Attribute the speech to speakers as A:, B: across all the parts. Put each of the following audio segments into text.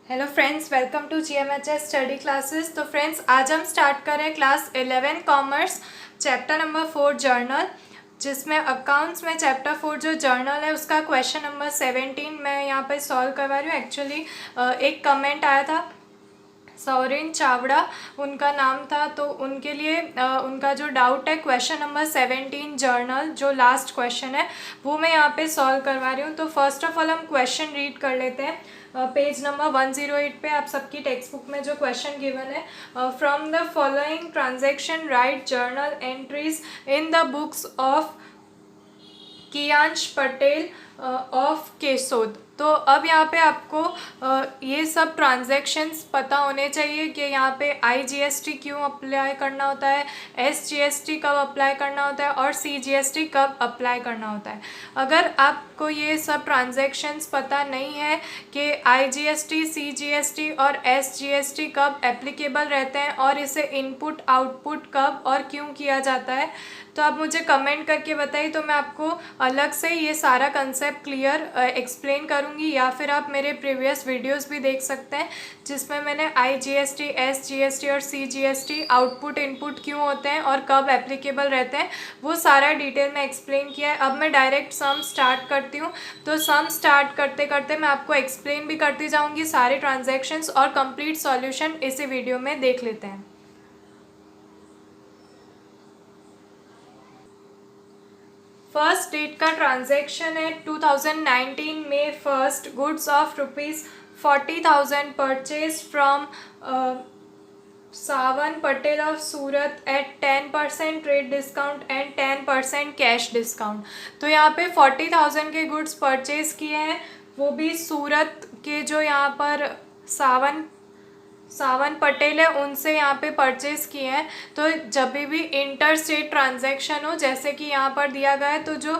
A: Hello friends, welcome to GMHS study classes. तो friends, आज हम स्टार्ट कर रहे हैं class 11 commerce chapter number 4 journal, जिसमें अकाउंट्स में चैप्टर 4 जो जर्नल है उसका क्वेश्चन नंबर 17 मैं यहाँ पे सॉल्व करवा रही हूँ। एक्चुअली एक कमेंट आया था, सौरिन चावड़ा उनका नाम था, तो उनके लिए उनका जो डाउट है क्वेश्चन नंबर 17 जर्नल जो लास्ट क्वेश्चन है वो मैं यहाँ पे सॉल्व करवा रही हूँ। तो फर्स्ट ऑफ ऑल हम क्वेश्चन रीड कर लेते हैं। पेज नंबर 108 पे आप सबकी टेक्स्ट बुक में जो क्वेश्चन गिवन है, from the following transaction right journal entries in the books of Kiyansh Patel of Keshod. तो अब यहाँ पे आपको ये सब ट्रांजैक्शंस पता होने चाहिए कि यहाँ पे IGST क्यों अप्लाई करना होता है, SGST कब अप्लाई करना होता है और CGST कब अप्लाई करना होता है। अगर आपको ये सब ट्रांजैक्शंस पता नहीं है कि IGST, CGST और SGST कब एप्लीकेबल रहते हैं और इसे इनपुट आउटपुट कब और क्यों किया जाता है, तो आप मुझे कमेंट करके बताइए, तो मैं आपको अलग से ये सारा कंसेप्ट क्लियर एक्सप्लेन करूँगी। या फिर आप मेरे प्रीवियस वीडियोस भी देख सकते हैं जिसमें मैंने IGST, SGST और CGST आउटपुट इनपुट क्यों होते हैं और कब एप्लीकेबल रहते हैं वो सारा डिटेल में एक्सप्लेन किया है। अब मैं डायरेक्ट सम स्टार्ट करती हूँ। तो सम स्टार्ट करते करते मैं आपको एक्सप्लेन भी करती जाऊँगी सारे ट्रांजेक्शन्स, और कंप्लीट सॉल्यूशन इसी वीडियो में देख लेते हैं। फर्स्ट डेट का ट्रांजैक्शन है 2019 में 1 goods of ₹40,000 purchase from Sawan Patel of Surat at 10% trade discount and 10% cash discount. तो यहाँ पे 40,000 के गुड्स परचेज किए हैं, वो भी सूरत के जो यहाँ पर सावन पटेल है उनसे यहाँ पे परचेज़ किए हैं। तो जब भी इंटर स्टेट ट्रांजैक्शन हो, जैसे कि यहाँ पर दिया गया है, तो जो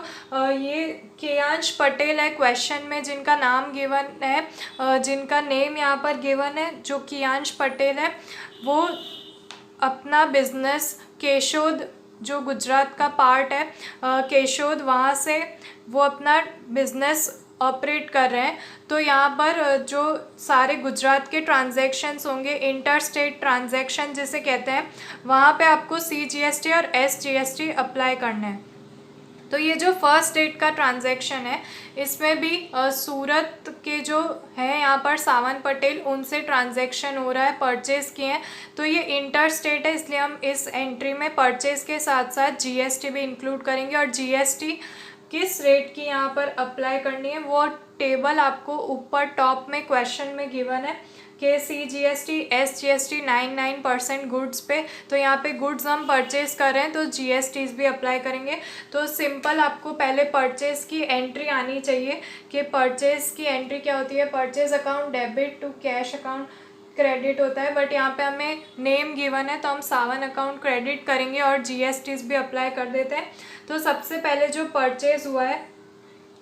A: ये कियांश पटेल है क्वेश्चन में जिनका नाम गिवन है, जिनका नेम यहाँ पर गिवन है, जो कियांश पटेल है, वो अपना बिजनेस केशोद जो गुजरात का पार्ट है, केशोद, वहाँ से वो अपना बिजनेस ऑपरेट कर रहे हैं। तो यहाँ पर जो सारे गुजरात के ट्रांजैक्शंस होंगे, इंटर स्टेट ट्रांजैक्शन जिसे कहते हैं, वहाँ पे आपको CGST और SGST अप्लाई करना है। तो ये जो फर्स्ट डेट का ट्रांजैक्शन है इसमें भी सूरत के जो है यहाँ पर सावन पटेल, उनसे ट्रांजैक्शन हो रहा है, परचेज़ किए हैं। तो ये इंटर स्टेट है, इसलिए हम इस एंट्री में परचेज़ के साथ साथ GST भी इंक्लूड करेंगे। और GST किस रेट की यहाँ पर अप्लाई करनी है वो टेबल आपको ऊपर टॉप में क्वेश्चन में गिवन है कि CGST, SGST 99% गुड्स पे। तो यहाँ पे गुड्स हम परचेज़ कर रहे हैं तो GSTs भी अप्लाई करेंगे। तो सिंपल आपको पहले परचेज़ की एंट्री आनी चाहिए कि परचेज़ की एंट्री क्या होती है। Purchase account debit to cash account credit होता है, बट यहाँ पे हमें नेम गिवन है तो हम सावन अकाउंट क्रेडिट करेंगे और GSTs भी अप्लाई कर देते हैं। तो सबसे पहले जो परचेज़ हुआ है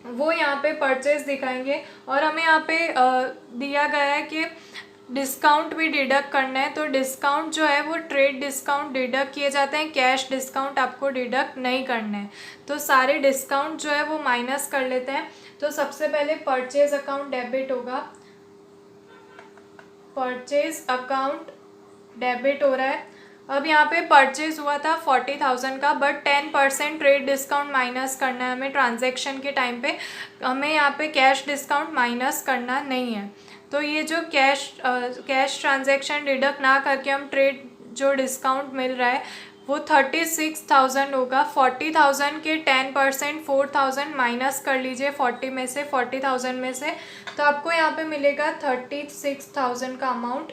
A: वो यहाँ पे परचेज़ दिखाएंगे, और हमें यहाँ पे दिया गया है कि डिस्काउंट भी डिडक्ट करना है। तो डिस्काउंट जो है वो ट्रेड डिस्काउंट डिडक्ट किए जाते हैं, कैश डिस्काउंट आपको डिडक्ट नहीं करना है। तो सारे डिस्काउंट जो है वो माइनस कर लेते हैं। तो सबसे पहले परचेज़ अकाउंट डेबिट होगा, परचेज़ अकाउंट डेबिट हो रहा है। अब यहाँ पे परचेज़ हुआ था 40,000 का, बट 10% ट्रेड डिस्काउंट माइनस करना है हमें ट्रांजैक्शन के टाइम पे। हमें यहाँ पे कैश डिस्काउंट माइनस करना नहीं है। तो ये जो कैश ट्रांजैक्शन डिडक्ट ना करके हम ट्रेड जो डिस्काउंट मिल रहा है वो 36,000 होगा। 40,000 के 10% 4,000 माइनस कर लीजिए 40 में से, 40,000 में से, तो आपको यहाँ पे मिलेगा 36,000 का अमाउंट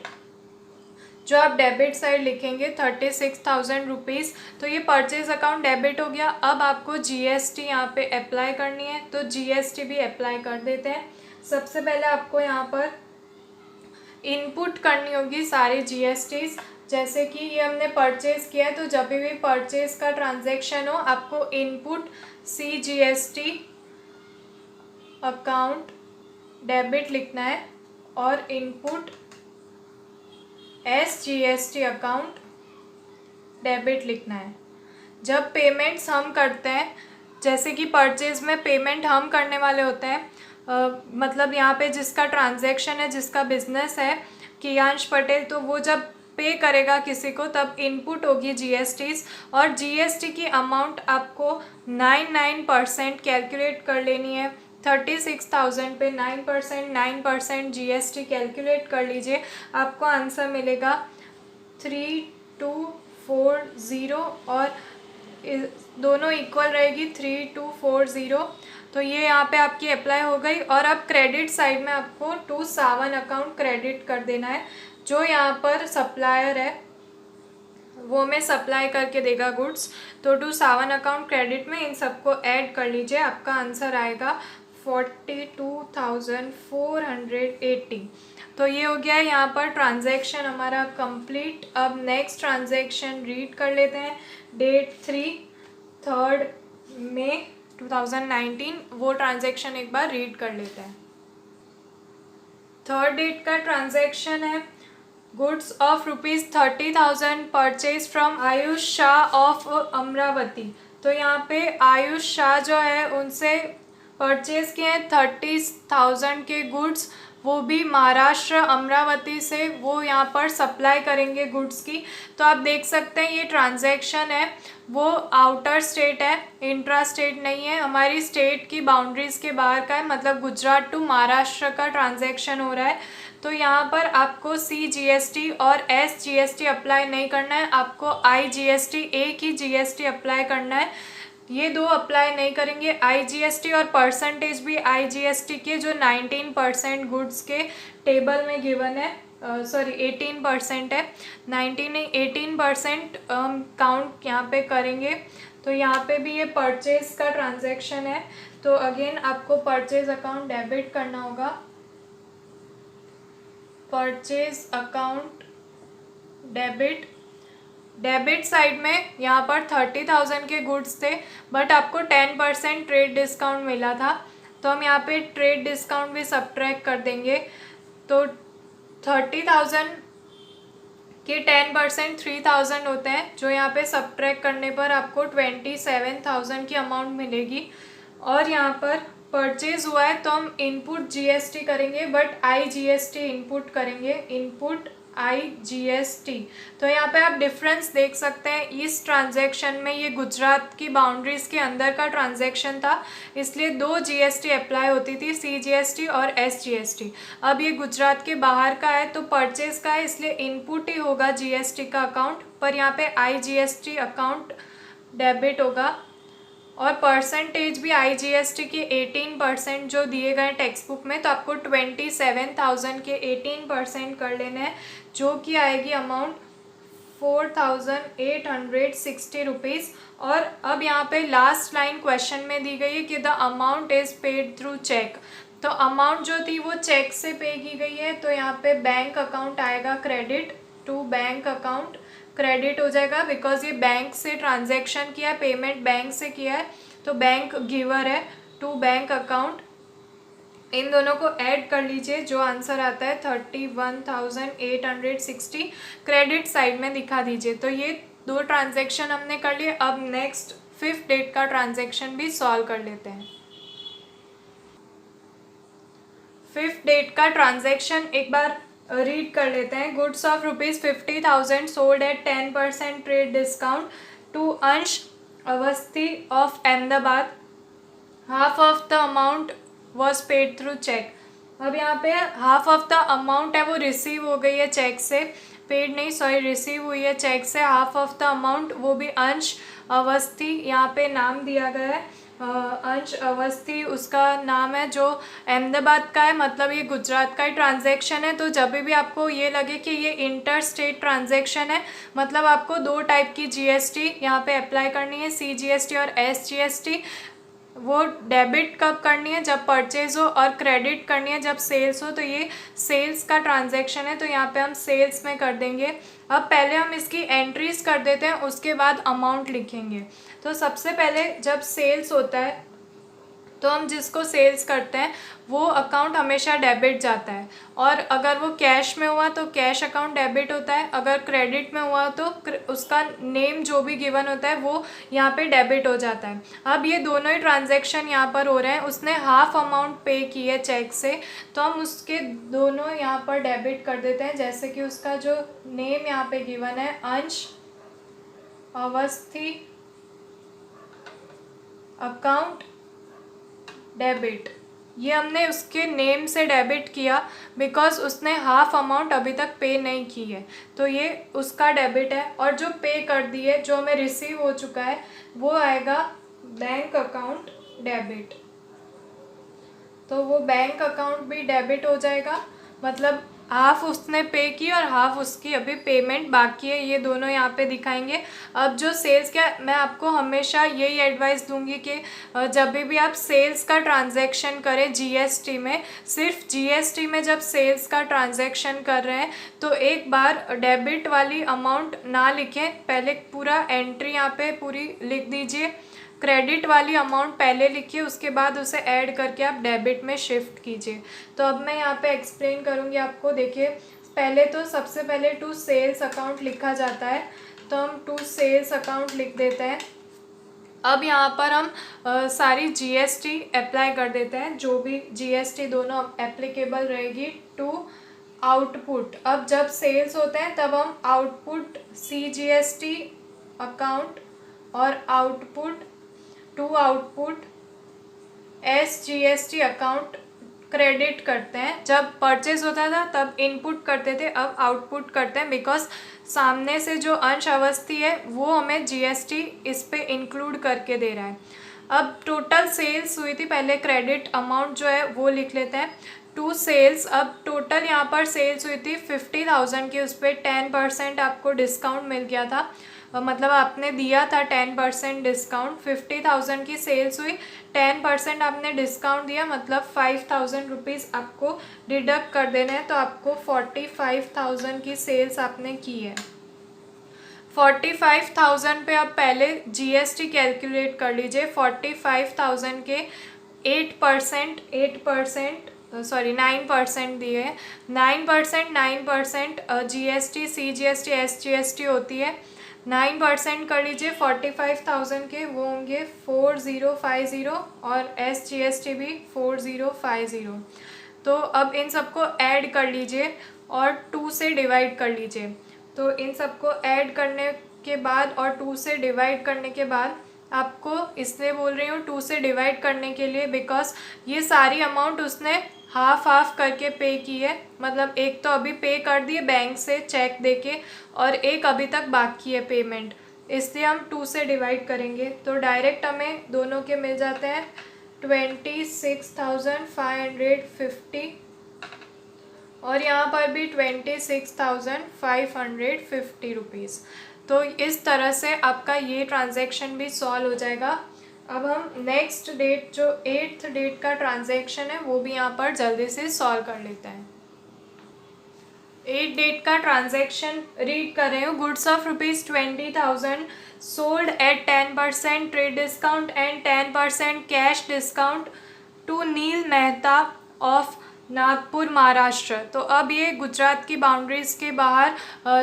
A: जो आप डेबिट साइड लिखेंगे, 36,000 रुपीज़। तो ये परचेज़ अकाउंट डेबिट हो गया। अब आपको GST यहाँ पे अप्लाई करनी है, तो GST भी अप्लाई कर देते हैं। सबसे पहले आपको यहाँ पर इनपुट करनी होगी सारी GSTs। जैसे कि ये हमने परचेज़ किया है, तो जब भी परचेज़ का ट्रांजैक्शन हो आपको इनपुट CGST अकाउंट डेबिट लिखना है और इनपुट SGST अकाउंट डेबिट लिखना है। जब पेमेंट्स हम करते हैं, जैसे कि परचेज़ में पेमेंट हम करने वाले होते हैं, मतलब यहाँ पे जिसका ट्रांजैक्शन है, जिसका बिजनेस है कियांश पटेल, तो वो जब पे करेगा किसी को तब इनपुट होगी जीएसटीज, और जीएसटी की अमाउंट आपको 9% कैलकुलेट कर लेनी है। 36,000 पे 9% जीएसटी कैलकुलेट कर लीजिए, आपको आंसर मिलेगा 3240, और दोनों इक्वल रहेगी 3240। तो ये यहाँ पे आपकी अप्लाई हो गई। और अब क्रेडिट साइड में आपको टू सावन अकाउंट क्रेडिट कर देना है। जो यहाँ पर सप्लायर है वो में सप्लाई करके देगा गुड्स, तो टू सावन अकाउंट क्रेडिट में इन सबको ऐड कर लीजिए, आपका आंसर आएगा 42,480। तो ये हो गया है यहाँ पर ट्रांजैक्शन हमारा कंप्लीट। अब नेक्स्ट ट्रांजैक्शन रीड कर लेते हैं। डेट 3 मई 2019, वो ट्रांजैक्शन एक बार रीड कर लेते हैं। थर्ड डेट का ट्रांजैक्शन है goods of ₹30,000 purchase from Ayush Shah of Amravati. तो यहाँ पे आयुष शाह जो है उनसे परचेज किए हैं 30,000 के गुड्स, वो भी महाराष्ट्र अमरावती से वो यहाँ पर सप्लाई करेंगे गुड्स की। तो आप देख सकते हैं ये ट्रांजैक्शन है वो आउटर स्टेट है, इंट्रा स्टेट नहीं है, हमारी स्टेट की बाउंड्रीज़ के बाहर का है, मतलब गुजरात टू महाराष्ट्र का ट्रांजैक्शन हो रहा है। तो यहाँ पर आपको CGST और SGST अप्लाई नहीं करना है, आपको IGST एक ही GST अप्लाई करना है। ये दो अप्लाई नहीं करेंगे। IGST और परसेंटेज भी IGST के जो 19% गुड्स के टेबल में गिवन है, सॉरी 18% है, 19 नहीं 18% काउंट यहाँ पे करेंगे। तो यहाँ पे भी ये परचेज का ट्रांजैक्शन है, तो अगेन आपको परचेज अकाउंट डेबिट करना होगा। परचेज अकाउंट डेबिट साइड में यहाँ पर 30,000 के गुड्स थे, बट आपको 10% ट्रेड डिस्काउंट मिला था, तो हम यहाँ पे ट्रेड डिस्काउंट भी सब्ट्रैक्ट कर देंगे। तो 30,000 के 10% 3,000 होते हैं, जो यहाँ पे सब्ट्रैक्ट करने पर आपको 27,000 की अमाउंट मिलेगी। और यहाँ पर परचेज हुआ है तो हम इनपुट GST करेंगे, बट IGST इनपुट करेंगे, इनपुट IGST। तो यहाँ पे आप डिफरेंस देख सकते हैं, इस ट्रांजैक्शन में ये गुजरात की बाउंड्रीज़ के अंदर का ट्रांजैक्शन था, इसलिए दो GST अप्लाई होती थी, CGST और SGST। अब ये गुजरात के बाहर का है तो परचेज का है, इसलिए इनपुट ही होगा GST का अकाउंट, पर यहाँ पे IGST अकाउंट डेबिट होगा। और परसेंटेज भी IGST के 18% जो दिए गए टेक्स्ट बुक में, तो आपको 27,000 के 18% कर लेना है, जो कि आएगी अमाउंट 4,860 रुपीज़। और अब यहाँ पे लास्ट लाइन क्वेश्चन में दी गई है कि the amount is paid through cheque. तो अमाउंट जो थी वो चेक से पे की गई है, तो यहाँ पे बैंक अकाउंट आएगा, credit to bank account credit हो जाएगा, बिकॉज ये बैंक से ट्रांजैक्शन किया है, पेमेंट बैंक से किया है, तो बैंक गिवर है, टू बैंक अकाउंट। इन दोनों को ऐड कर लीजिए, जो आंसर आता है 31,860 क्रेडिट साइड में दिखा दीजिए। तो ये दो ट्रांजैक्शन हमने कर लिए। अब नेक्स्ट 5th डेट का ट्रांजैक्शन भी सॉल्व कर लेते हैं। 5th डेट का ट्रांजैक्शन एक बार रीड कर लेते हैं। Goods of ₹50,000 sold at 10% trade discount to Ansh Awasthi of Ahmedabad, half of the amount was paid through cheque. अब यहाँ पे हाफ ऑफ द अमाउंट है वो रिसीव हो गई है चेक से, पेड नहीं सॉरी रिसीव हुई है चेक से। हाफ ऑफ द अमाउंट वो भी अंश अवस्थी, यहाँ पे नाम दिया गया है अंश अवस्थी, उसका नाम है, जो अहमदाबाद का है, मतलब ये गुजरात का ही ट्रांजैक्शन है। तो जब भी आपको ये लगे कि ये इंटर स्टेट ट्रांजैक्शन है, मतलब आपको दो टाइप की GST यहाँ पे अप्लाई करनी है, CGST और SGST। वो डेबिट कब करनी है, जब परचेज हो, और क्रेडिट करनी है जब सेल्स हो। तो ये सेल्स का ट्रांजैक्शन है, तो यहाँ पे हम सेल्स में कर देंगे। अब पहले हम इसकी एंट्रीज कर देते हैं, उसके बाद अमाउंट लिखेंगे। तो सबसे पहले जब सेल्स होता है तो हम जिसको सेल्स करते हैं वो अकाउंट हमेशा डेबिट जाता है, और अगर वो कैश में हुआ तो कैश अकाउंट डेबिट होता है, अगर क्रेडिट में हुआ तो उसका नेम जो भी गिवन होता है वो यहाँ पे डेबिट हो जाता है। अब ये दोनों ही ट्रांजैक्शन यहाँ पर हो रहे हैं, उसने हाफ अमाउंट पे की है चेक से, तो हम उसके दोनों यहाँ पर डेबिट कर देते हैं। जैसे कि उसका जो नेम यहाँ पे गिवन है अंश अवस्थी अकाउंट डेबिट, ये हमने उसके नेम से डेबिट किया बिकॉज उसने हाफ अमाउंट अभी तक पे नहीं की है, तो ये उसका डेबिट है। और जो पे कर दिए, जो हमें रिसीव हो चुका है, वो आएगा बैंक अकाउंट डेबिट। तो वो बैंक अकाउंट भी डेबिट हो जाएगा, मतलब हाफ उसने पे की और हाफ उसकी अभी पेमेंट बाकी है, ये दोनों यहाँ पे दिखाएंगे। अब जो सेल्स का, मैं आपको हमेशा यही एडवाइस दूंगी कि जब भी आप सेल्स का ट्रांजैक्शन करें जीएसटी में, सिर्फ जीएसटी में जब सेल्स का ट्रांजैक्शन कर रहे हैं तो एक बार डेबिट वाली अमाउंट ना लिखें, पहले पूरा एंट्री यहाँ पे पूरी लिख दीजिए, क्रेडिट वाली अमाउंट पहले लिखिए, उसके बाद उसे ऐड करके आप डेबिट में शिफ्ट कीजिए। तो अब मैं यहाँ पे एक्सप्लेन करूँगी आपको। देखिए, पहले तो सबसे पहले टू सेल्स अकाउंट लिखा जाता है, तो हम टू सेल्स अकाउंट लिख देते हैं। अब यहाँ पर हम सारी जीएसटी अप्लाई कर देते हैं, जो भी जीएसटी दोनों एप्लीकेबल रहेगी टू आउटपुट। अब जब सेल्स होते हैं तब हम आउटपुट सीजीएसटी अकाउंट और output to output SGST account credit करते हैं। जब परचेज होता था तब इनपुट करते थे, अब आउटपुट करते हैं, बिकॉज सामने से जो अंश अवस्थी है वो हमें जीएसटी इस पे इंक्लूड करके दे रहा है। अब टोटल सेल्स हुई थी, पहले क्रेडिट अमाउंट जो है वो लिख लेते हैं, टू सेल्स। अब टोटल यहाँ पर सेल्स हुई थी 50,000 की, उस पर 10% आपको डिस्काउंट मिल गया था, मतलब आपने दिया था 10% डिस्काउंट। 50,000 की सेल्स हुई, 10% आपने डिस्काउंट दिया, मतलब 5,000 रुपीज़ आपको डिडक्ट कर देना है, तो आपको 45,000 की सेल्स आपने की है। 45,000 पे आप पहले जीएसटी कैलकुलेट कर लीजिए। 45,000 के 9% दिए हैं, 9% जीएसटी सीजीएसटी एसजीएसटी होती है, 9% कर लीजिए 45,000 के, वो होंगे 4050, और एसजीएसटी भी 4050। तो अब इन सबको ऐड कर लीजिए और 2 से डिवाइड कर लीजिए। तो इन सबको ऐड करने के बाद और 2 से डिवाइड करने के बाद, आपको इसलिए बोल रही हूँ 2 से डिवाइड करने के लिए बिकॉज ये सारी अमाउंट उसने हाफ हाफ करके पे की है, मतलब एक तो अभी पे कर दिए बैंक से चेक देके और एक अभी तक बाकी है पेमेंट, इसलिए हम 2 से डिवाइड करेंगे। तो डायरेक्ट हमें दोनों के मिल जाते हैं 26,550, और यहाँ पर भी 26,550 रुपीज़। तो इस तरह से आपका ये ट्रांजैक्शन भी सॉल्व हो जाएगा। अब हम नेक्स्ट डेट, जो 8th डेट का ट्रांजैक्शन है, वो भी यहाँ पर जल्दी से सॉल्व कर लेते हैं। 8 डेट का ट्रांजैक्शन रीड कर रहे हो। Goods of ₹20,000 sold at 10% trade discount and 10% cash discount to Neel Mehta of Nagpur Maharashtra. तो अब ये गुजरात की बाउंड्रीज़ के बाहर,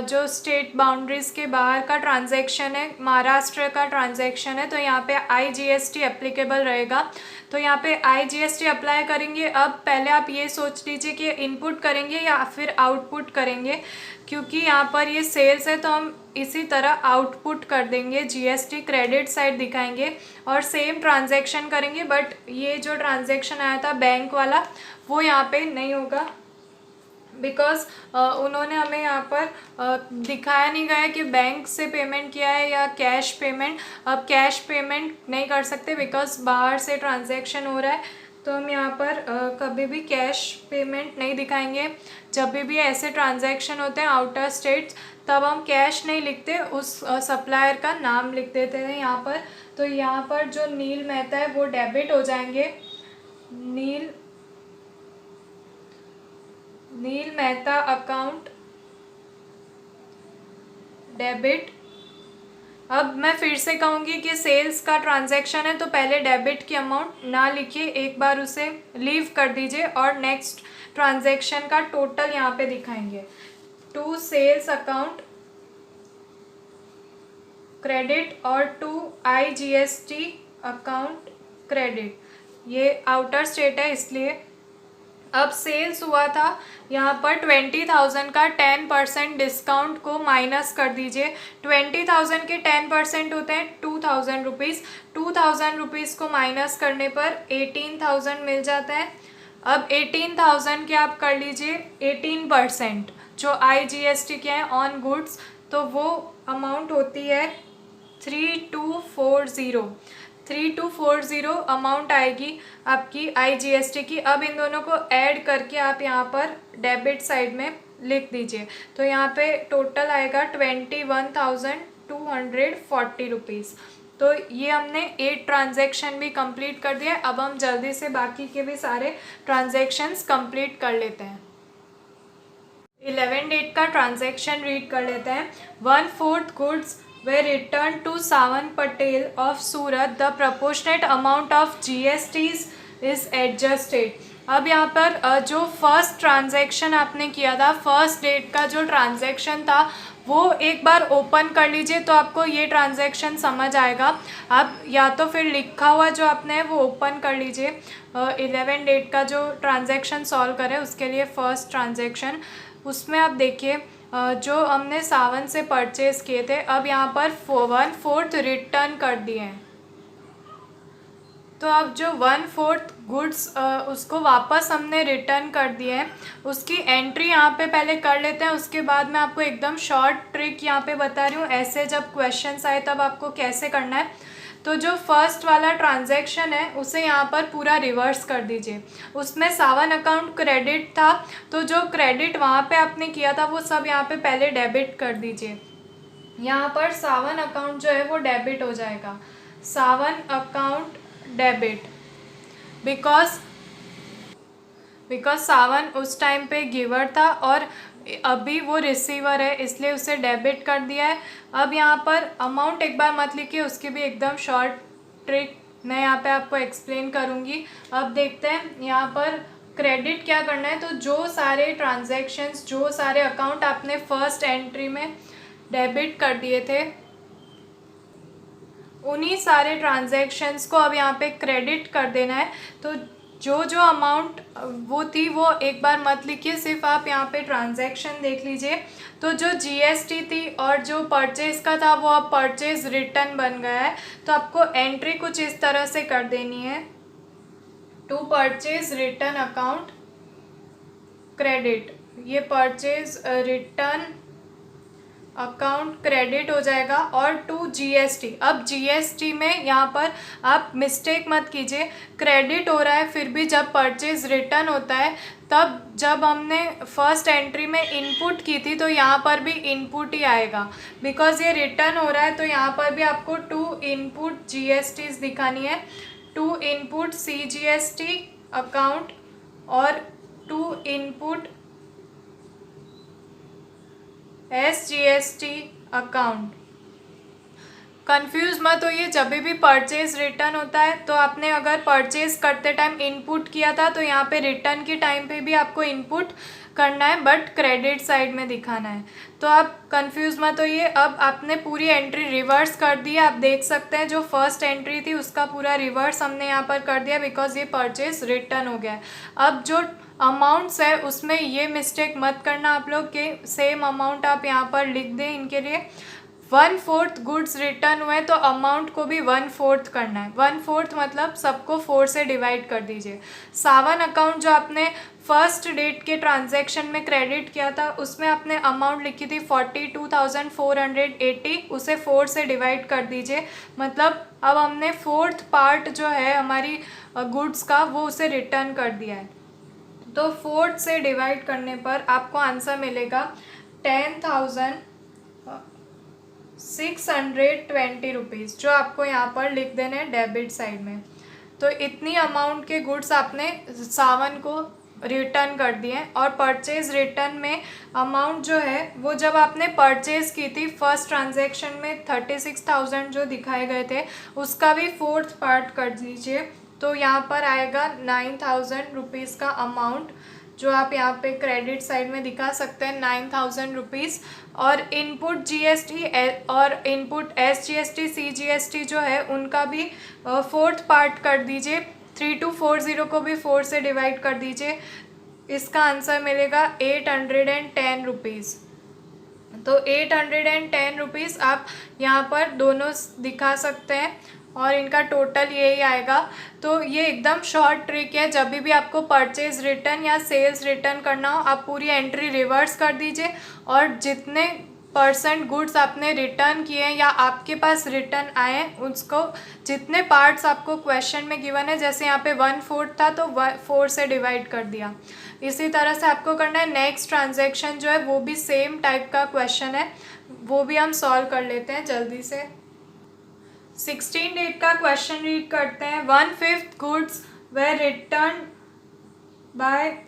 A: जो स्टेट बाउंड्रीज़ के बाहर का ट्रांजैक्शन है, महाराष्ट्र का ट्रांजैक्शन है, तो यहाँ पे आईजीएसटी एप्लीकेबल रहेगा। तो यहाँ पे आईजीएसटी अप्लाई करेंगे। अब पहले आप ये सोच लीजिए कि इनपुट करेंगे या फिर आउटपुट करेंगे, क्योंकि यहाँ पर ये सेल्स है तो हम इसी तरह आउटपुट कर देंगे, जीएसटी क्रेडिट साइड दिखाएंगे और सेम ट्रांजैक्शन करेंगे। बट ये जो ट्रांजैक्शन आया था बैंक वाला, वो यहाँ पे नहीं होगा, बिकॉज उन्होंने हमें यहाँ पर दिखाया नहीं गया कि बैंक से पेमेंट किया है या कैश पेमेंट। अब कैश पेमेंट नहीं कर सकते बिकॉज बाहर से ट्रांजैक्शन हो रहा है, तो हम यहाँ पर कभी भी कैश पेमेंट नहीं दिखाएंगे। जब भी ऐसे ट्रांजैक्शन होते हैं आउटर स्टेट्स, तब हम कैश नहीं लिखते, उस सप्लायर का नाम लिख देते हैं यहाँ पर। तो यहाँ पर जो नील मेहता है वो डेबिट हो जाएंगे, नील मेहता अकाउंट डेबिट। अब मैं फिर से कहूँगी कि सेल्स का ट्रांजैक्शन है तो पहले डेबिट की अमाउंट ना लिखिए, एक बार उसे लीव कर दीजिए और नेक्स्ट ट्रांजैक्शन का टोटल यहाँ पे दिखाएंगे। टू सेल्स अकाउंट क्रेडिट और टू IGST अकाउंट क्रेडिट, ये आउटर स्टेट है इसलिए। अब सेल्स हुआ था यहाँ पर 20,000 का 10% डिस्काउंट को माइनस कर दीजिए। 20,000 के 10% होते हैं 2,000 रुपीज़। 2,000 रुपीज़ को माइनस करने पर 18,000 मिल जाता है। अब 18,000 के आप कर लीजिए 18% जो IGST के हैं ऑन गुड्स, तो वो अमाउंट होती है 3240 अमाउंट आएगी आपकी IGST की। अब इन दोनों को ऐड करके आप यहाँ पर डेबिट साइड में लिख दीजिए, तो यहाँ पे टोटल आएगा 21,240 रुपीज़। तो ये हमने 8 ट्रांजैक्शन भी कंप्लीट कर दिया। अब हम जल्दी से बाकी के भी सारे ट्रांजैक्शंस कंप्लीट कर लेते हैं। 11 डेट का ट्रांजैक्शन रीड कर लेते हैं। 1/4 goods were returned to Savan Patel of Surat. The proportionate amount of GSTs is adjusted. अब यहाँ पर जो फर्स्ट ट्रांजैक्शन आपने किया था, फर्स्ट डेट का जो ट्रांजैक्शन था वो एक बार ओपन कर लीजिए तो आपको ये ट्रांजैक्शन समझ आएगा। आप या तो फिर लिखा हुआ जो आपने वो ओपन कर लीजिए। 11 डेट का जो ट्रांजैक्शन सॉल्व करें उसके लिए फर्स्ट ट्रांजैक्शन, उसमें आप देखिए जो हमने सावन से परचेज किए थे, अब यहाँ पर 1/4 रिटर्न कर दिए हैं। तो अब जो 1/4 गुड्स उसको वापस हमने रिटर्न कर दिए हैं, उसकी एंट्री यहाँ पे पहले कर लेते हैं। उसके बाद मैं आपको एकदम शॉर्ट ट्रिक यहाँ पे बता रही हूँ, ऐसे जब क्वेश्चंस आए तब आपको कैसे करना है। तो जो फर्स्ट वाला ट्रांजैक्शन है उसे यहाँ पर पूरा रिवर्स कर दीजिए। उसमें सावन अकाउंट क्रेडिट था, तो जो क्रेडिट वहाँ पे आपने किया था वो सब यहाँ पे पहले डेबिट कर दीजिए। यहाँ पर सावन अकाउंट जो है वो डेबिट हो जाएगा, सावन अकाउंट डेबिट, बिकॉज सावन उस टाइम पे गिवर था और अभी वो रिसीवर है, इसलिए उसे डेबिट कर दिया है। अब यहाँ पर अमाउंट एक बार मत लिखिए, उसकी भी एकदम शॉर्ट ट्रिक मैं यहाँ पे आपको एक्सप्लेन करूँगी। अब देखते हैं यहाँ पर क्रेडिट क्या करना है। तो जो सारे ट्रांजैक्शंस, जो सारे अकाउंट आपने फर्स्ट एंट्री में डेबिट कर दिए थे, उन्हीं सारे ट्रांजैक्शंस को अब यहाँ पे क्रेडिट कर देना है। तो जो जो अमाउंट वो थी वो एक बार मत लिखिए, सिर्फ आप यहाँ पे ट्रांजैक्शन देख लीजिए। तो जो GST थी और जो परचेज का था वो अब परचेज रिटर्न बन गया है। तो आपको एंट्री कुछ इस तरह से कर देनी है, to purchase return account credit, ये परचेज रिटर्न अकाउंट क्रेडिट हो जाएगा, और टू GST। अब GST में यहाँ पर आप मिस्टेक मत कीजिए, क्रेडिट हो रहा है फिर भी जब परचेज रिटर्न होता है तब जब हमने फर्स्ट एंट्री में इनपुट की थी तो यहाँ पर भी इनपुट ही आएगा, बिकॉज ये रिटर्न हो रहा है। तो यहाँ पर भी आपको टू इनपुट GSTs दिखानी है, टू इनपुट CGST अकाउंट और to input SGST account. Confuse मत होइए, जब भी परचेज रिटर्न होता है तो आपने अगर परचेज करते टाइम इनपुट किया था तो यहाँ पे रिटर्न के टाइम पे भी आपको इनपुट करना है, बट क्रेडिट साइड में दिखाना है। तो आप कंफ्यूज मत होइए। अब आपने पूरी एंट्री रिवर्स कर दी है, आप देख सकते हैं जो फर्स्ट एंट्री थी उसका पूरा रिवर्स हमने यहाँ पर कर दिया, बिकॉज ये परचेज रिटर्न हो गया है। अब जो अमाउंट्स है उसमें ये मिस्टेक मत करना आप लोग के सेम अमाउंट आप यहाँ पर लिख दें इनके लिए। 1/4 गुड्स रिटर्न हुए तो अमाउंट को भी 1/4 करना है। 1/4 मतलब सबको 4 से डिवाइड कर दीजिए। सावन अकाउंट जो आपने फर्स्ट डेट के ट्रांजैक्शन में क्रेडिट किया था उसमें आपने अमाउंट लिखी थी 42,480, उसे 4 से डिवाइड कर दीजिए। मतलब अब हमने 4th पार्ट जो है हमारी गुड्स का वो उसे रिटर्न कर दिया है। तो 4 से डिवाइड करने पर आपको आंसर मिलेगा 10,620 रुपीज़, जो आपको यहाँ पर लिख देने हैं डेबिट साइड में। तो इतनी अमाउंट के गुड्स आपने सावन को रिटर्न कर दिए हैं। और परचेज रिटर्न में अमाउंट जो है वो जब आपने परचेज की थी फर्स्ट ट्रांजैक्शन में 36,000 जो दिखाए गए थे उसका भी फोर्थ पार्ट कर दीजिए, तो यहाँ पर आएगा 9,000 रुपीज़ का अमाउंट जो आप यहाँ पे क्रेडिट साइड में दिखा सकते हैं 9,000 रुपीज़। और इनपुट जीएसटी और इनपुट एसजीएसटी सीजीएसटी जो है उनका भी फोर्थ पार्ट कर दीजिए, 3240 को भी 4 से डिवाइड कर दीजिए, इसका आंसर मिलेगा 810 रुपीज़। तो 810 रुपीज़ आप यहाँ पर दोनों दिखा सकते हैं और इनका टोटल यही आएगा। तो ये एकदम शॉर्ट ट्रिक है, जब भी आपको परचेज रिटर्न या सेल्स रिटर्न करना हो आप पूरी एंट्री रिवर्स कर दीजिए और जितने % गुड्स आपने रिटर्न किए हैं या आपके पास रिटर्न आए हैं उसको जितने पार्ट्स आपको क्वेश्चन में गिवन है, जैसे यहाँ पे 1/4 था तो 4 से डिवाइड कर दिया। इसी तरह से आपको करना है। नेक्स्ट ट्रांजैक्शन जो है वो भी सेम टाइप का क्वेश्चन है, वो भी हम सॉल्व कर लेते हैं जल्दी से। 16 डेट का क्वेश्चन रीड करते हैं। 1/5 goods were return by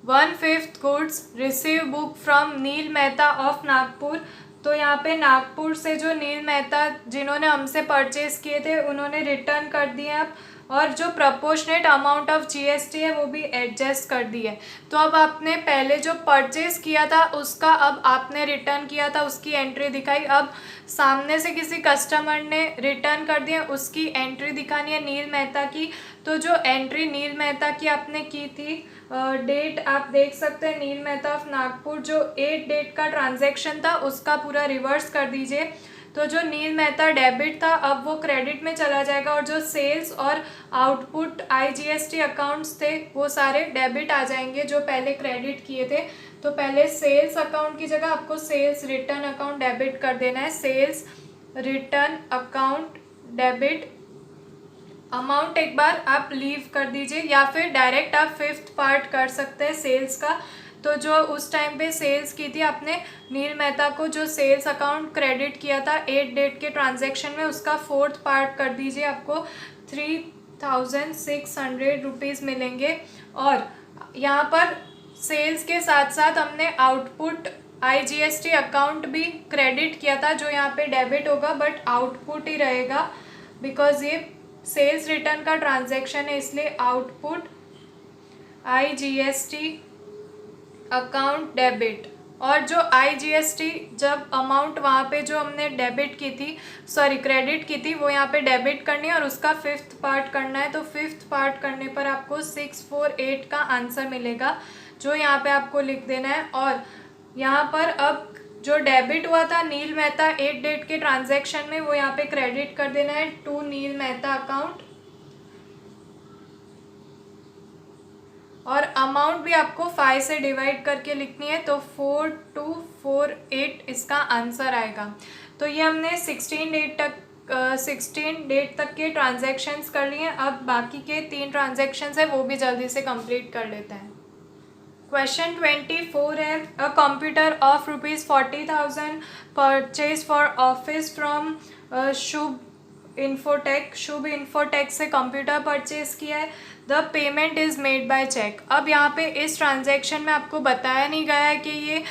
A: 1/5 goods receive book from Neel Mehta of Nagpur. तो यहाँ पे नागपुर से जो नील मेहता जिन्होंने हमसे परचेज किए थे उन्होंने रिटर्न कर दिए अब, और जो प्रपोर्शनेट अमाउंट ऑफ जीएसटी है वो भी एडजस्ट कर दी है। तो अब आपने पहले जो परचेज किया था उसका अब आपने रिटर्न किया था उसकी एंट्री दिखाई, अब सामने से किसी कस्टमर ने रिटर्न कर दिया उसकी एंट्री दिखानी है नील मेहता की। तो जो एंट्री नील मेहता की आपने की थी डेट आप देख सकते हैं, नील मेहता ऑफ नागपुर जो 8 डेट का ट्रांजैक्शन था उसका पूरा रिवर्स कर दीजिए। तो जो नील मेहता डेबिट था अब वो क्रेडिट में चला जाएगा और जो सेल्स और आउटपुट आईजीएसटी अकाउंट्स थे वो सारे डेबिट आ जाएंगे जो पहले क्रेडिट किए थे। तो पहले सेल्स अकाउंट की जगह आपको सेल्स रिटर्न अकाउंट डेबिट कर देना है। Sales return account debit amount एक बार आप लीव कर दीजिए या फिर डायरेक्ट आप 5th पार्ट कर सकते हैं सेल्स का। तो जो उस टाइम पे सेल्स की थी आपने नील मेहता को जो सेल्स अकाउंट क्रेडिट किया था 8 डेट के ट्रांजैक्शन में उसका 4th पार्ट कर दीजिए, आपको 3,600 रुपीज़ मिलेंगे। और यहाँ पर सेल्स के साथ साथ हमने आउटपुट आईजीएसटी अकाउंट भी क्रेडिट किया था जो यहाँ पे डेबिट होगा बट आउटपुट ही रहेगा बिकॉज ये सेल्स रिटर्न का ट्रांजैक्शन है, इसलिए आउटपुट आईजीएसटी अकाउंट डेबिट। और जो आईजीएसटी जब अमाउंट वहाँ पे जो हमने डेबिट की थी क्रेडिट की थी वो यहाँ पे डेबिट करनी है और उसका 5th पार्ट करना है। तो 5th पार्ट करने पर आपको 648 का आंसर मिलेगा जो यहाँ पे आपको लिख देना है। और यहाँ पर अब जो डेबिट हुआ था नील मेहता 8 डेट के ट्रांजैक्शन में वो यहाँ पे क्रेडिट कर देना है टू नील मेहता अकाउंट। और अमाउंट भी आपको 5 से डिवाइड करके लिखनी है, तो 4248 इसका आंसर आएगा। तो ये हमने 16 डेट तक के ट्रांजैक्शंस कर लिए हैं। अब बाकी के 3 ट्रांजैक्शंस है वो भी जल्दी से कंप्लीट कर लेते हैं। क्वेश्चन 24 है, a computer of ₹40,000 purchase for office from Shubh Infotech से कंप्यूटर परचेज किया है। The payment is made by cheque. अब यहाँ पे इस ट्रांजैक्शन में आपको बताया नहीं गया है कि ये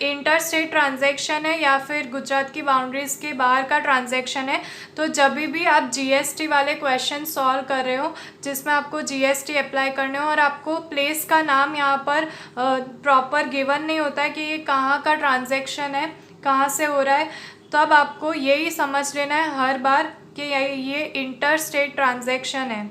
A: इंटर स्टेट ट्रांजैक्शन है या फिर गुजरात की बाउंड्रीज़ के बाहर का ट्रांजैक्शन है। तो जब भी आप जीएसटी वाले क्वेश्चन सॉल्व कर रहे हो जिसमें आपको जीएसटी अप्लाई करने हो और आपको प्लेस का नाम यहाँ पर प्रॉपर गिवन नहीं होता है कि ये कहाँ का ट्रांजैक्शन है, कहाँ से हो रहा है, तो अब आपको यही समझ लेना है हर बार कि ये इंटर स्टेट ट्रांजैक्शन है।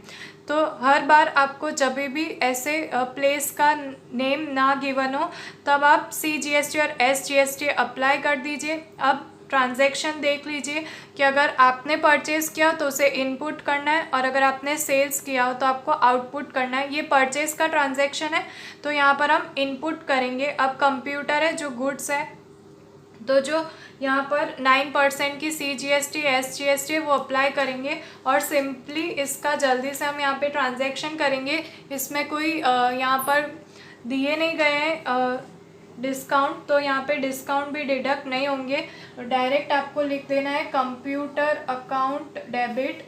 A: तो हर बार आपको जब भी ऐसे प्लेस का नेम ना गिवन हो तब आप सीजीएसटी और एसजीएसटी अप्लाई कर दीजिए। अब ट्रांजैक्शन देख लीजिए कि अगर आपने परचेज़ किया तो उसे इनपुट करना है और अगर आपने सेल्स किया हो तो आपको आउटपुट करना है। ये परचेज़ का ट्रांजैक्शन है तो यहाँ पर हम इनपुट करेंगे। अब कंप्यूटर है जो गुड्स है, तो जो यहाँ पर 9% की सीजीएसटी एसजीएसटी वो अप्लाई करेंगे और सिंपली इसका जल्दी से हम यहाँ पे ट्रांजैक्शन करेंगे। इसमें कोई यहाँ पर दिए नहीं गए हैं डिस्काउंट, तो यहाँ पे डिस्काउंट भी डिडक्ट नहीं होंगे। डायरेक्ट आपको लिख देना है computer account debit,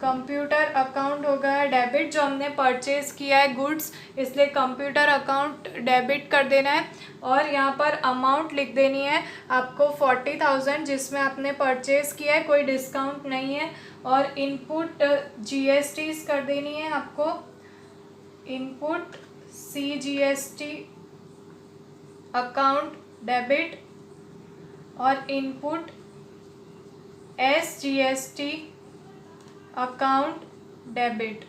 A: computer account हो गया डेबिट, जो हमने परचेज किया है गुड्स, इसलिए कंप्यूटर अकाउंट डेबिट कर देना है। और यहाँ पर अमाउंट लिख देनी है आपको 40,000, जिसमें आपने परचेज किया है, कोई डिस्काउंट नहीं है। और इनपुट GST कर देनी है आपको, इनपुट CGST अकाउंट डेबिट और इनपुट SGST अकाउंट डेबिट।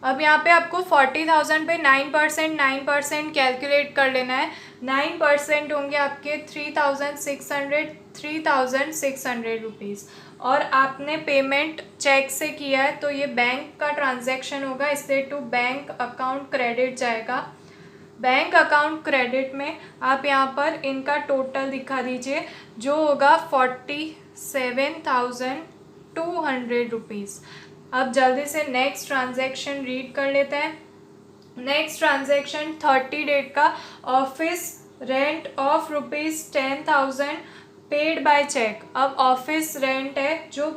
A: अब यहाँ पे आपको 40,000 पे 9% कैलकुलेट कर लेना है। 9% होंगे आपके 3,600 रुपीज़। और आपने पेमेंट चेक से किया है तो ये बैंक का ट्रांजैक्शन होगा, इसलिए टू बैंक अकाउंट क्रेडिट जाएगा। बैंक अकाउंट क्रेडिट में आप यहाँ पर इनका टोटल दिखा दीजिए, जो होगा 47,200 रुपीज़। अब जल्दी से नेक्स्ट ट्रांजैक्शन रीड कर लेते हैं। नेक्स्ट ट्रांजैक्शन 30 डेट का, office rent of ₹10,000 paid by cheque. अब ऑफिस रेंट है जो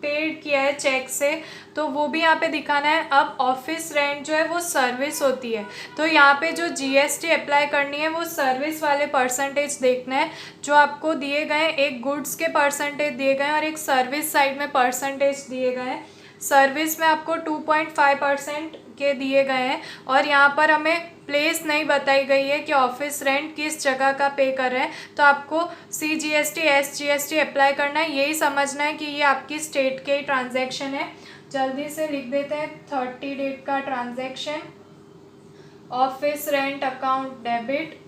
A: पेड किया है चेक से, तो वो भी यहाँ पे दिखाना है। अब ऑफिस रेंट जो है वो सर्विस होती है, तो यहाँ पे जो GST अप्लाई करनी है वो सर्विस वाले परसेंटेज देखना है जो आपको दिए गए। एक गुड्स के परसेंटेज दिए गए और एक सर्विस साइड में परसेंटेज दिए गए हैं। सर्विस में आपको 2.5% के दिए गए हैं और यहाँ पर हमें प्लेस नहीं बताई गई है कि ऑफिस रेंट किस जगह का पे कर रहे हैं, तो आपको CGST SGST अप्लाई करना है। यही समझना है कि ये आपकी स्टेट के ट्रांजैक्शन है। जल्दी से लिख देते हैं 30 डेट का transaction, office rent account debit,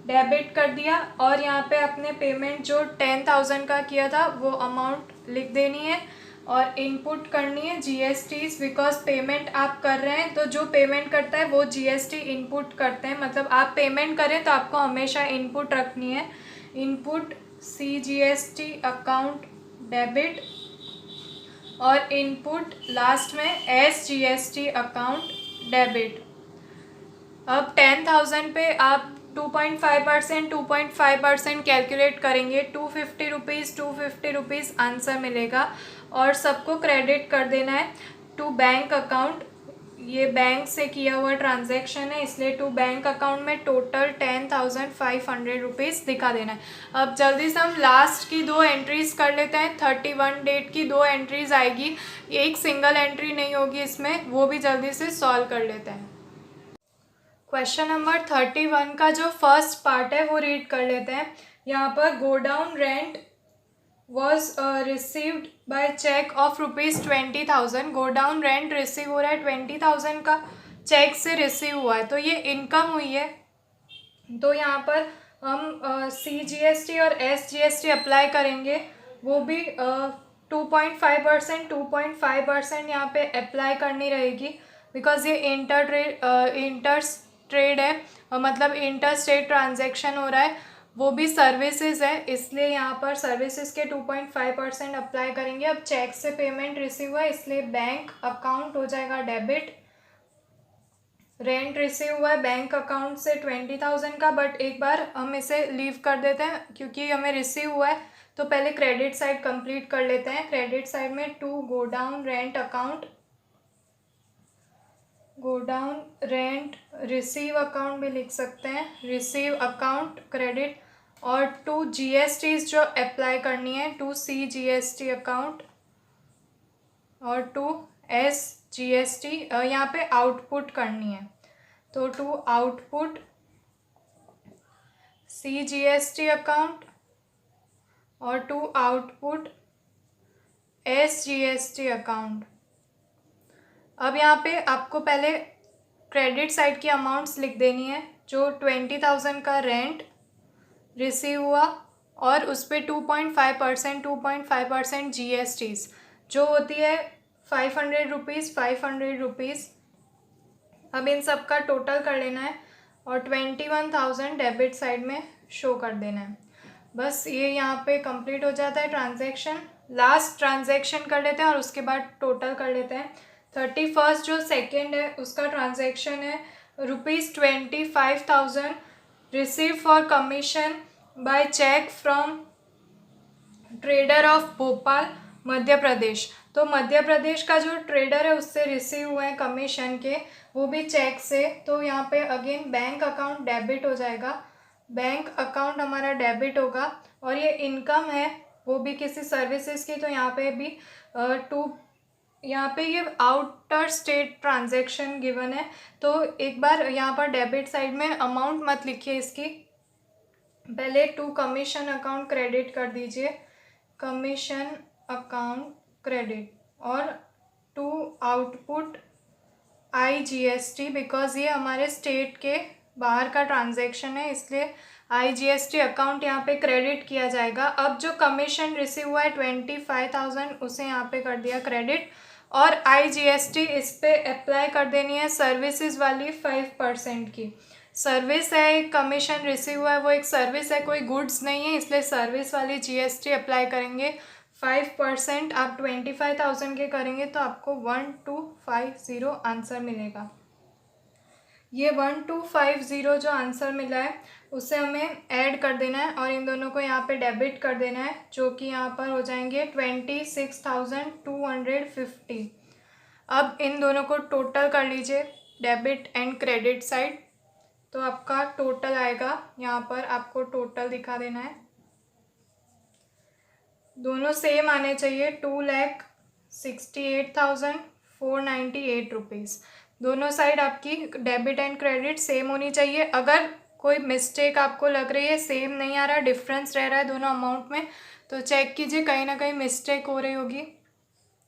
A: debit कर दिया। और यहाँ पे अपने पेमेंट जो 10,000 का किया था वो अमाउंट लिख देनी है और इनपुट करनी है GST, बिकॉज पेमेंट आप कर रहे हैं तो जो पेमेंट करता है वो GST इनपुट करते हैं। मतलब आप पेमेंट करें तो आपको हमेशा इनपुट रखनी है, इनपुट CGST अकाउंट डेबिट और इनपुट लास्ट में SGST अकाउंट डेबिट। अब 10,000 पे आप 2.5% कैलकुलेट करेंगे, 250 रुपीज़ आंसर मिलेगा और सबको क्रेडिट कर देना है टू बैंक अकाउंट। ये बैंक से किया हुआ ट्रांजैक्शन है, इसलिए टू बैंक अकाउंट में टोटल 10,500 रुपीज़ दिखा देना है। अब जल्दी से हम लास्ट की 2 एंट्रीज़ कर लेते हैं। 31 डेट की 2 एंट्रीज़ आएगी, एक सिंगल एंट्री नहीं होगी इसमें, वो भी जल्दी से सॉल्व कर लेते हैं। क्वेश्चन नंबर 31 का जो फर्स्ट पार्ट है वो रीड कर लेते हैं। यहाँ पर godown rent was received by cheque of ₹20,000। Godown rent receive हो रहा है 20,000 का, चेक से रिसीव हुआ है, तो ये इनकम हुई है। तो यहाँ पर हम CGST और SGST अप्लाई करेंगे, वो भी 2.5% यहाँ पे अप्लाई करनी रहेगी, बिकॉज ये इंटर ट्रेड है, मतलब इंटर स्टेट ट्रांजैक्शन हो रहा है, वो भी सर्विसेज है, इसलिए यहाँ पर सर्विसेज के 2.5% अप्लाई करेंगे। अब चेक से पेमेंट रिसीव हुआ है, इसलिए बैंक अकाउंट हो जाएगा डेबिट। रेंट रिसीव हुआ है बैंक अकाउंट से 20,000 का, बट एक बार हम इसे लीव कर देते हैं क्योंकि हमें रिसीव हुआ है, तो पहले क्रेडिट साइड कंप्लीट कर लेते हैं। क्रेडिट साइड में to godown rent account, godown rent receive account भी लिख सकते हैं, रिसीव अकाउंट क्रेडिट, और टू GST जो अप्लाई करनी है, टू CGST अकाउंट और टू SGST यहाँ पे आउटपुट करनी है, तो टू आउटपुट CGST अकाउंट और टू आउटपुट SGST अकाउंट। अब यहाँ पे आपको पहले क्रेडिट साइड की अमाउंट्स लिख देनी है, जो 20,000 का रेंट रिसीव हुआ और उस पर 2.5% GSTs जो होती है 500 रुपीज़। अब इन सब का टोटल कर लेना है और 21,000 डेबिट साइड में शो कर देना है। बस ये यहाँ पे कंप्लीट हो जाता है ट्रांजैक्शन। लास्ट ट्रांजैक्शन कर लेते हैं और उसके बाद टोटल कर लेते हैं। 31 जो सेकेंड है उसका ट्रांजैक्शन है ₹25,000 receive for commission by cheque from trader of Bhopal Madhya Pradesh. तो मध्य प्रदेश का जो ट्रेडर है उससे रिसीव हुए हैं कमीशन के, वो भी चेक से। तो यहाँ पे अगेन बैंक अकाउंट डेबिट हो जाएगा, बैंक अकाउंट हमारा डेबिट होगा। और ये इनकम है वो भी किसी सर्विसेज की, तो यहाँ पे भी यहाँ पे ये आउटर स्टेट ट्रांजैक्शन गिवन है। तो एक बार यहाँ पर डेबिट साइड में अमाउंट मत लिखिए इसकी, पहले टू कमीशन अकाउंट क्रेडिट कर दीजिए, कमीशन अकाउंट क्रेडिट, और टू आउटपुट IGST, बिकॉज ये हमारे स्टेट के बाहर का ट्रांजैक्शन है इसलिए IGST अकाउंट यहाँ पे क्रेडिट किया जाएगा। अब जो कमीशन रिसीव हुआ है 25,000 उसे यहाँ पे कर दिया क्रेडिट, और IGST इस पे अप्लाई कर देनी है सर्विसेज वाली 5% की। सर्विस है, एक कमीशन रिसीव हुआ है वो एक सर्विस है, कोई गुड्स नहीं है, इसलिए सर्विस वाली GST अप्लाई करेंगे 5%। आप 25,000 के करेंगे तो आपको 1250 आंसर मिलेगा। ये 1250 जो आंसर मिला है उसे हमें ऐड कर देना है और इन दोनों को यहाँ पे डेबिट कर देना है, जो कि यहाँ पर हो जाएंगे 26,250। अब इन दोनों को टोटल कर लीजिए डेबिट एंड क्रेडिट साइड, तो आपका टोटल आएगा, यहाँ पर आपको टोटल दिखा देना है, दोनों सेम आने चाहिए 2,68,498 रुपीज़। दोनों साइड आपकी डेबिट एंड क्रेडिट सेम होनी चाहिए। अगर कोई मिस्टेक आपको लग रही है, सेम नहीं आ रहा, डिफरेंस रह रहा है दोनों अमाउंट में, तो चेक कीजिए, कहीं ना कहीं मिस्टेक हो रही होगी।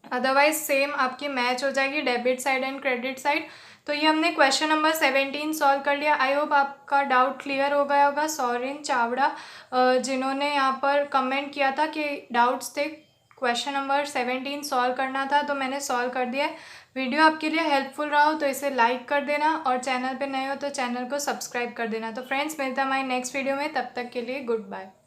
A: अदरवाइज सेम आपकी मैच हो जाएगी debit side and credit side. तो ये हमने क्वेश्चन नंबर 17 सॉल्व कर लिया। आई होप आपका डाउट क्लियर हो गया होगा। सौरिन चावड़ा जिन्होंने यहाँ पर कमेंट किया था कि डाउट्स थे, क्वेश्चन नंबर 17 सॉल्व करना था, तो मैंने सॉल्व कर दिया है। वीडियो आपके लिए हेल्पफुल रहा हो तो इसे लाइक कर देना, और चैनल पे नए हो तो चैनल को सब्सक्राइब कर देना। तो फ्रेंड्स, मिलते हैं हमारी नेक्स्ट वीडियो में, तब तक के लिए गुड बाय।